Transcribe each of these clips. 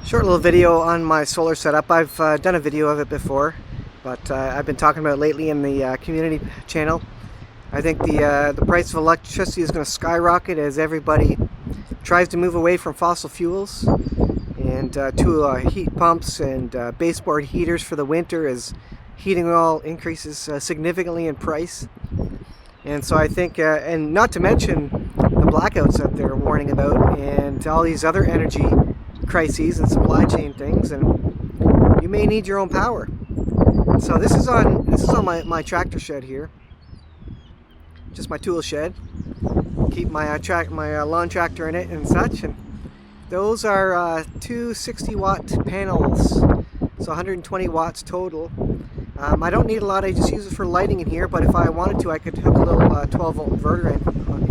Short little video on my solar setup. I've done a video of it before, but I've been talking about it lately in the community channel. I think the price of electricity is going to skyrocket as everybody tries to move away from fossil fuels and to heat pumps and baseboard heaters for the winter as heating oil increases significantly in price. And so I think, and not to mention the blackouts that they're warning about and all these other energy crises and supply chain things, and you may need your own power. So this is on my tractor shed here, just my tool shed. Keep my lawn tractor in it and such, and those are two 60-watt panels, so 120 watts total. I don't need a lot. I just use it for lighting in here, but if I wanted to, I could hook a little 12-volt inverter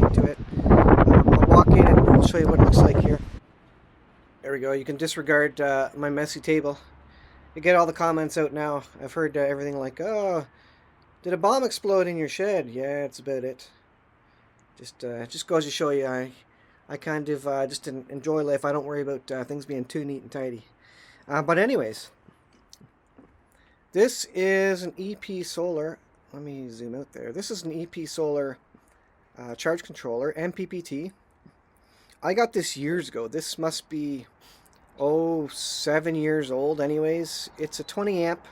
into it. I'll walk in and I'll show you what it looks like here. There we go. You can disregard my messy table. You get all the comments out now. I've heard everything like, "Oh, did a bomb explode in your shed?" Yeah, that's about it. Just goes to show you, I kind of just enjoy life. I don't worry about things being too neat and tidy. But anyways, this is an EP Solar. Let me zoom out there. This is an EP Solar charge controller, MPPT. I got this years ago. This must be, 7 years old anyways. It's a 20 amp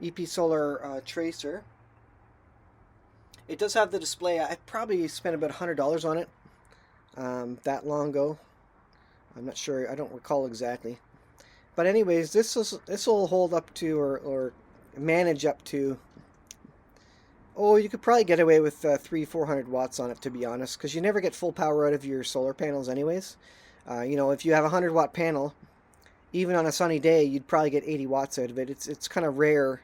EP Solar tracer. It does have the display. I probably spent about $100 on it that long ago. I'm not sure. I don't recall exactly. But anyways, this will hold up to or manage up to, you could probably get away with 300-400 watts on it, to be honest, because you never get full power out of your solar panels anyways. If you have a 100-watt panel, even on a sunny day, you'd probably get 80 watts out of it. It's kind of rare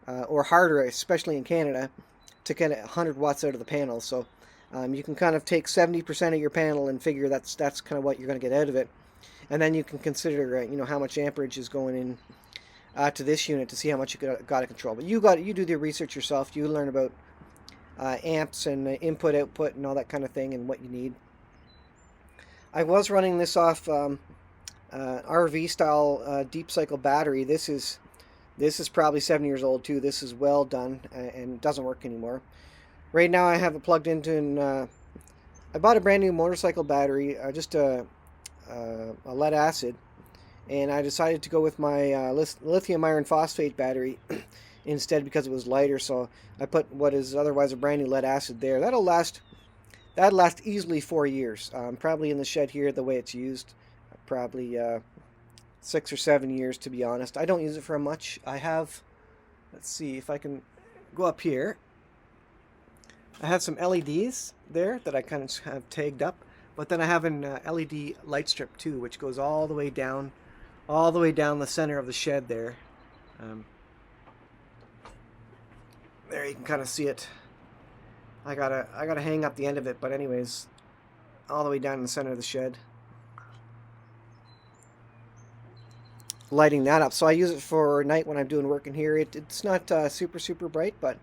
or harder, especially in Canada, to get 100 watts out of the panel. So you can kind of take 70% of your panel and figure that's kind of what you're going to get out of it. And then you can consider how much amperage is going in to this unit to see how much you got to control. But you do the research yourself. You learn about amps and input, output, and all that kind of thing, and what you need. I was running this off RV style deep cycle battery. This is probably 7 years old too. This is well done and doesn't work anymore. Right now I have it plugged into I bought a brand new motorcycle battery, just a lead acid, and I decided to go with my lithium iron phosphate battery instead because it was lighter. So I put what is otherwise a brand new lead acid there. That'll last easily 4 years. Probably in the shed here, the way it's used, probably 6 or 7 years, to be honest. I don't use it for much. I have, let's see if I can go up here. I have some LEDs there that I kind of have tagged up, but then I have an LED light strip too, which goes all the way down the center of the shed there. There you can kind of see it. I gotta hang up the end of it, but anyways, all the way down in the center of the shed, lighting that up. So I use it for night when I'm doing work in here. It's not super bright, but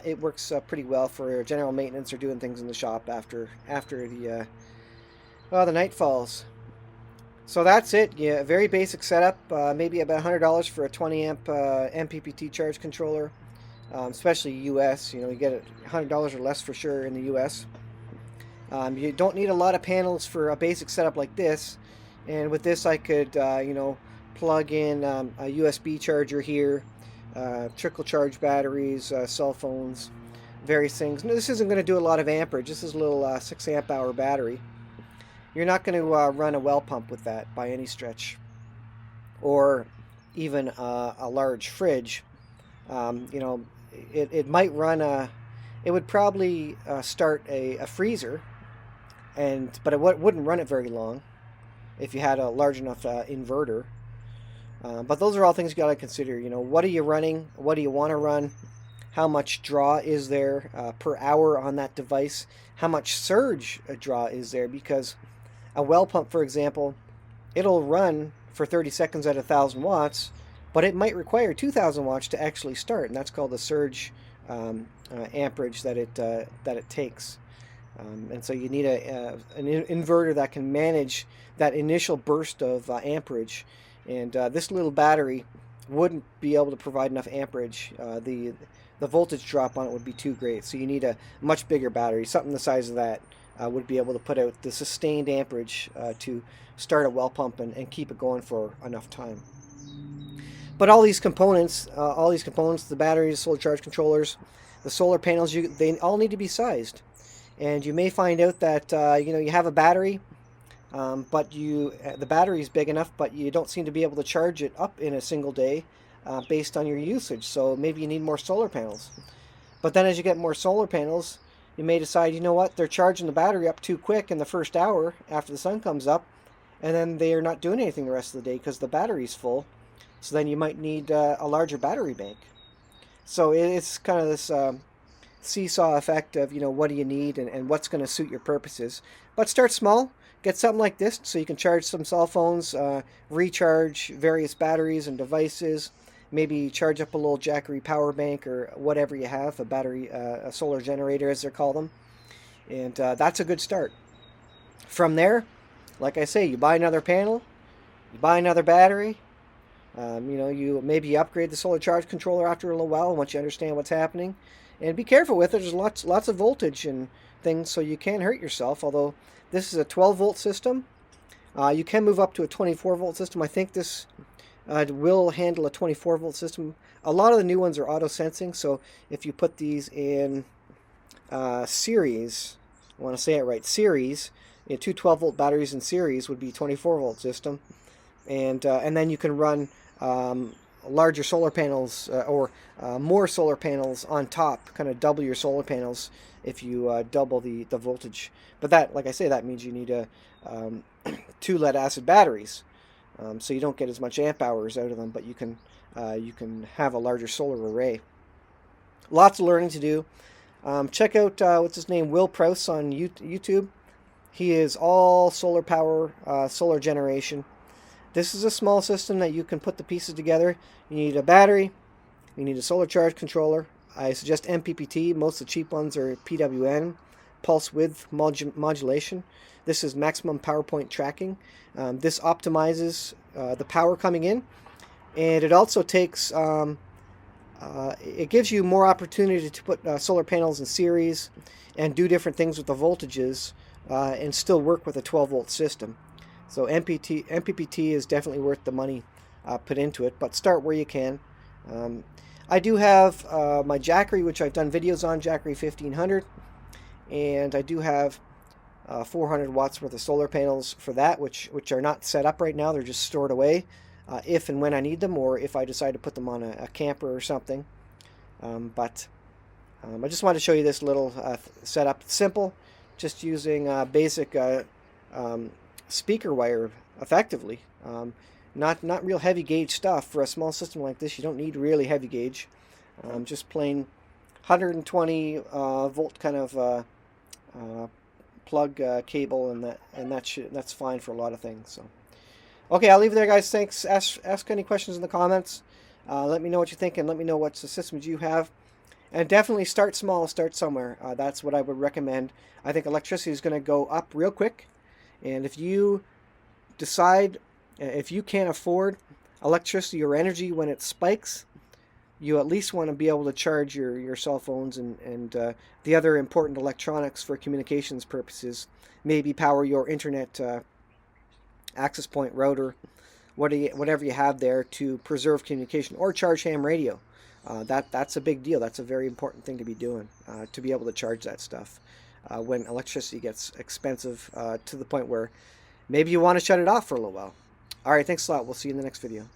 it works pretty well for general maintenance or doing things in the shop after the night falls. So that's it. Yeah, very basic setup. Maybe about $100 for a 20 amp MPPT charge controller, especially US. You get it $100 or less for sure in the US. You don't need a lot of panels for a basic setup like this. And with this, I could plug in a USB charger here, trickle charge batteries, cell phones, various things. Now, this isn't going to do a lot of amperage. This is a little 6 amp hour battery. You're not going to run a well pump with that by any stretch, or even a large fridge. It might run it would probably start a freezer, but it wouldn't run it very long if you had a large enough inverter. But those are all things you got to consider. What are you running? What do you want to run? How much draw is there per hour on that device? How much surge draw is there? Because a well pump, for example, it'll run for 30 seconds at 1,000 watts, but it might require 2,000 watts to actually start, and that's called the surge amperage that it takes. And so you need an inverter that can manage that initial burst of amperage. And this little battery wouldn't be able to provide enough amperage. The voltage drop on it would be too great. So you need a much bigger battery, something the size of that. Would be able to put out the sustained amperage to start a well pump and keep it going for enough time. But all these components, the batteries, solar charge controllers, the solar panels, they all need to be sized. And you may find out that you have a battery, but the battery is big enough, but you don't seem to be able to charge it up in a single day based on your usage. So maybe you need more solar panels. But then as you get more solar panels, you may decide, you know what, they're charging the battery up too quick in the first hour after the sun comes up, and then they are not doing anything the rest of the day because the battery's full. So then you might need a larger battery bank. So it's kind of this seesaw effect of, what do you need and what's going to suit your purposes. But start small. Get something like this so you can charge some cell phones, recharge various batteries and devices, maybe charge up a little Jackery power bank or whatever you have, a solar generator as they call them. And that's a good start. From there, like I say, you buy another panel, you buy another battery. You maybe upgrade the solar charge controller after a little while once you understand what's happening. And be careful with it. There's lots of voltage and things, so you can hurt yourself. Although this is a 12-volt system, you can move up to a 24-volt system. I think this will handle a 24-volt system. A lot of the new ones are auto-sensing, so if you put these in series, I want to say it right, series, two 12-volt batteries in series would be 24-volt system. And then you can run larger solar panels or more solar panels on top, kind of double your solar panels if you double the voltage. But that, like I say, that means you need two lead acid batteries, so you don't get as much amp hours out of them, but you can have a larger solar array. Lots of learning to do. Check out what's his name, Will Prouse on YouTube. He is all solar power, solar generation. This is a small system that you can put the pieces together. You need a battery, you need a solar charge controller. I suggest MPPT. Most of the cheap ones are PWM, pulse width modulation. This is maximum power point tracking. This optimizes the power coming in, and it also takes it gives you more opportunity to put solar panels in series and do different things with the voltages and still work with a 12-volt system. So MPPT is definitely worth the money put into it, but start where you can. I do have my Jackery, which I've done videos on, Jackery 1500, and I do have 400 watts worth of solar panels for that, which are not set up right now. They're just stored away if and when I need them, or if I decide to put them on a camper or something. But I just wanted to show you this little setup. It's simple, just using basic speaker wire effectively. Not real heavy gauge stuff. For a small system like this, you don't need really heavy gauge. Just plain 120 volt kind of plug cable, and that's fine for a lot of things. So, okay, I'll leave it there, guys. Thanks. Ask any questions in the comments. Let me know what you think, and let me know what systems you have. And definitely start small. Start somewhere. That's what I would recommend. I think electricity is going to go up real quick. And if you decide, if you can't afford electricity or energy when it spikes, you at least want to be able to charge your cell phones and the other important electronics for communications purposes. Maybe power your internet access point router, whatever you have there to preserve communication, or charge ham radio. That's a big deal. That's a very important thing to be doing, to be able to charge that stuff. When electricity gets expensive to the point where maybe you want to shut it off for a little while. All right, thanks a lot. We'll see you in the next video.